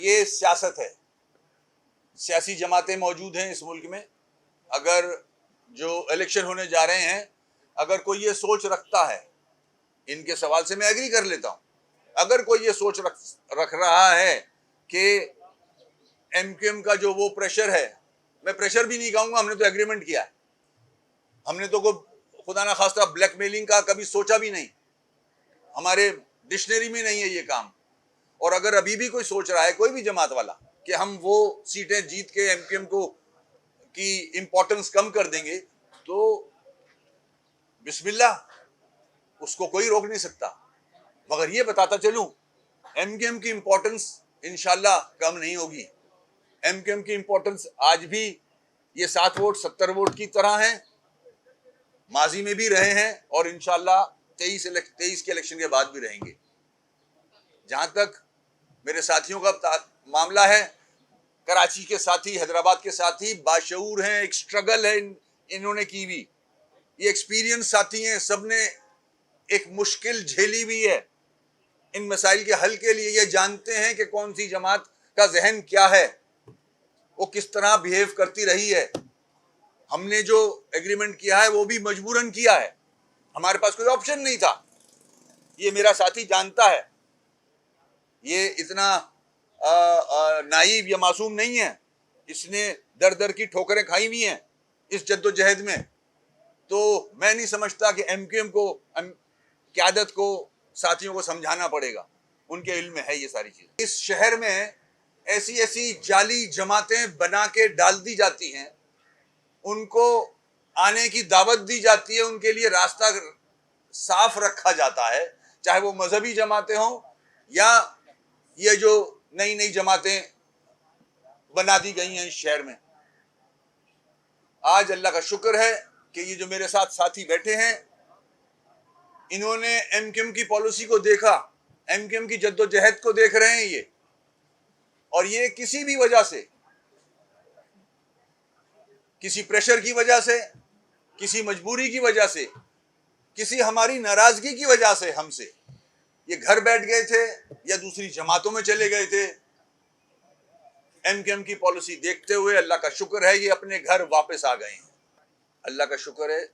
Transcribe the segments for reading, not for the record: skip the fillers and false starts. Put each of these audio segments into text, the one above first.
ये सियासत है, सियासी जमातें मौजूद हैं इस मुल्क में। अगर जो इलेक्शन होने जा रहे हैं, अगर कोई ये सोच रखता है, इनके सवाल से मैं एग्री कर लेता हूं, अगर कोई ये सोच रख रहा है कि एमक्यूएम का जो वो प्रेशर है, मैं प्रेशर भी नहीं कहूंगा, हमने तो एग्रीमेंट किया है, हमने तो कोई खुदा ना खास्ता ब्लैकमेलिंग का कभी सोचा भी नहीं, हमारे डिक्शनरी में नहीं है ये काम। और अगर अभी भी कोई सोच रहा है, कोई भी जमात वाला, कि हम वो सीटें जीत के एमक्यूएम को की इंपॉर्टेंस कम कर देंगे, तो बिस्मिल्लाह, उसको कोई रोक नहीं सकता। मगर ये बताता चलूं, एमक्यूएम की इंपॉर्टेंस इंशाल्लाह कम नहीं होगी। एमक्यूएम की इंपॉर्टेंस आज भी ये 7 वोट 70 वोट की तरह है, माजी में भी रहे हैं और इंशाल्लाह 23 के इलेक्शन के बाद भी रहेंगे। जहां तक मेरे साथियों का मामला है, कराची के साथी, हैदराबाद के साथी बाशऊर हैं, एक स्ट्रगल है इन्होंने की भी, ये एक्सपीरियंस साथी हैं, सबने एक मुश्किल झेली भी है। इन मसाइल के हल के लिए ये जानते हैं कि कौन सी जमात का जहन क्या है, वो किस तरह बिहेव करती रही है। हमने जो एग्रीमेंट किया है वो भी मजबूरन किया है, हमारे पास कोई ऑप्शन नहीं था। ये मेरा साथी जानता है, ये इतना नाइव या मासूम नहीं है, इसने दर दर की ठोकरें खाई हुई हैं इस जद्दोजहद में। तो मैं नहीं समझता कि एमक्यूएम को, क़यादत को, साथियों को समझाना पड़ेगा, उनके इल्म में है ये सारी चीजें। इस शहर में ऐसी ऐसी जाली जमातें बना के डाल दी जाती हैं, उनको आने की दावत दी जाती है, उनके लिए रास्ता साफ रखा जाता है, चाहे वो मजहबी जमातें हों या ये जो नई नई जमातें बना दी गई हैं इस शहर में। आज अल्लाह का शुक्र है कि ये जो मेरे साथ साथी बैठे हैं, इन्होंने एमक्यूएम की पॉलिसी को देखा, एमक्यूएम की जद्दोजहद को देख रहे हैं ये, और ये किसी भी वजह से, किसी प्रेशर की वजह से, किसी मजबूरी की वजह से, किसी हमारी नाराजगी की वजह से हमसे ये घर बैठ गए थे या दूसरी जमातों में चले गए थे। एमक्यूएम की पॉलिसी देखते हुए अल्लाह का शुक्र है ये अपने घर वापस आ गए हैं। अल्लाह का शुक्र है,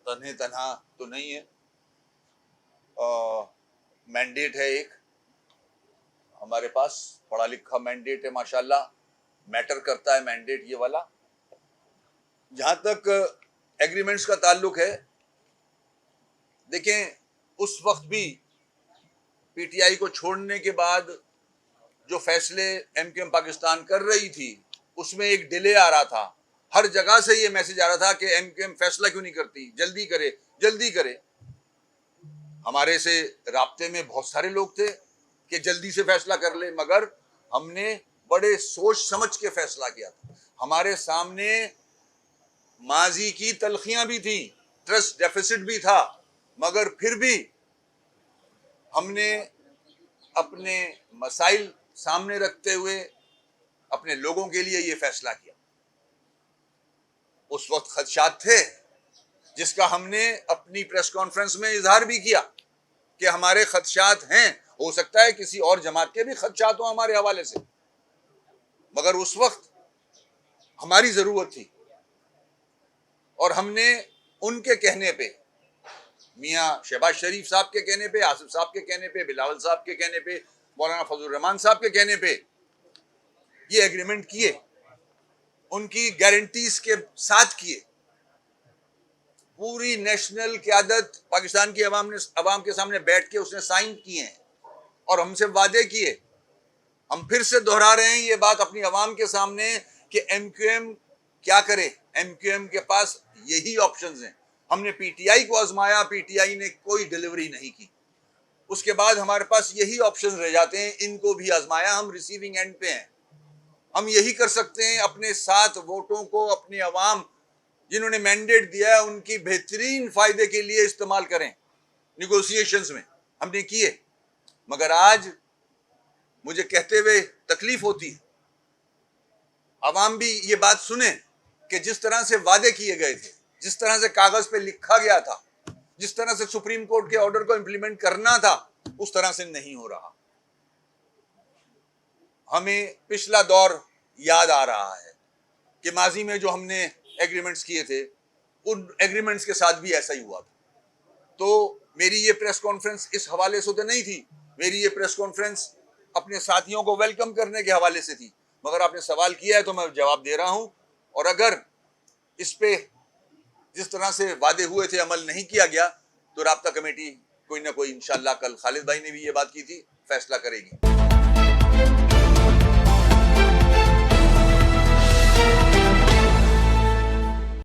तन्हे तन्हा तो नहीं है, मैंडेट है एक हमारे पास, पढ़ा लिखा मैंडेट है माशाल्लाह, मैटर करता है मैंडेट ये वाला। जहां तक एग्रीमेंट्स का ताल्लुक है, देखें उस वक्त भी पीटीआई को छोड़ने के बाद जो फैसले एमक्यूएम पाकिस्तान कर रही थी, उसमें एक डिले आ रहा था, हर जगह से ये मैसेज आ रहा था कि एमक्यूएम फैसला क्यों नहीं करती, जल्दी करे जल्दी करे। हमारे से राब्ते में बहुत सारे लोग थे कि जल्दी से फैसला कर ले, मगर हमने बड़े सोच समझ के फैसला किया था। हमारे सामने माजी की तलखियां भी थी, ट्रस्ट डेफिसिट भी था, मगर फिर भी हमने अपने मसाइल सामने रखते हुए अपने लोगों के लिए ये फैसला किया। उस वक्त खदशात थे, जिसका हमने अपनी प्रेस कॉन्फ्रेंस में इजहार भी किया कि हमारे खदशात हैं, हो सकता है किसी और जमात के भी खदशात हो हमारे हवाले से, मगर उस वक्त हमारी जरूरत थी और हमने उनके कहने पे, मियाँ शहबाज शरीफ साहब के कहने पे, आसिफ साहब के कहने पे, बिलावल साहब के कहने पे, मौलाना फजल रहमान साहब के कहने पे ये एग्रीमेंट किए, उनकी गारंटीज के साथ किए। पूरी नेशनल क़यादत पाकिस्तान की अवाम के सामने बैठ के उसने साइन किए हैं और हमसे वादे किए। हम फिर से दोहरा रहे हैं ये बात अपनी अवाम के सामने कि एमक्यूएम क्या करे, एमक्यूएम के पास यही ऑप्शंस हैं। हमने पीटीआई को आजमाया, पीटीआई ने कोई डिलीवरी नहीं की, उसके बाद हमारे पास यही ऑप्शंस रह जाते हैं, इनको भी आजमाया, हम रिसीविंग एंड पे हैं। हम यही कर सकते हैं, अपने 7 वोटों को अपनी अवाम जिन्होंने मैंडेट दिया है उनकी बेहतरीन फायदे के लिए इस्तेमाल करें। निगोशिएशंस में हमने किए, मगर आज मुझे कहते हुए तकलीफ होती है, अवाम भी ये बात सुने कि जिस तरह से वादे किए गए थे, जिस तरह से कागज पे लिखा गया था, जिस तरह से सुप्रीम कोर्ट के ऑर्डर को इंप्लीमेंट करना था, उस तरह से नहीं हो रहा। हमें पिछला दौर याद आ रहा है कि माजी में जो हमने एग्रीमेंट्स किए थे, उन एग्रीमेंट्स के साथ भी ऐसा ही हुआ था। तो मेरी ये प्रेस कॉन्फ्रेंस इस हवाले से तो नहीं थी, मेरी ये प्रेस कॉन्फ्रेंस अपने साथियों को वेलकम करने के हवाले से थी, मगर आपने सवाल किया है तो मैं जवाब दे रहा हूं। और अगर इस पे जिस तरह से वादे हुए थे अमल नहीं किया गया तो राब्ता कमेटी कोई ना कोई, इंशाअल्लाह कल खालिद भाई ने भी ये बात की थी, फैसला करेगी।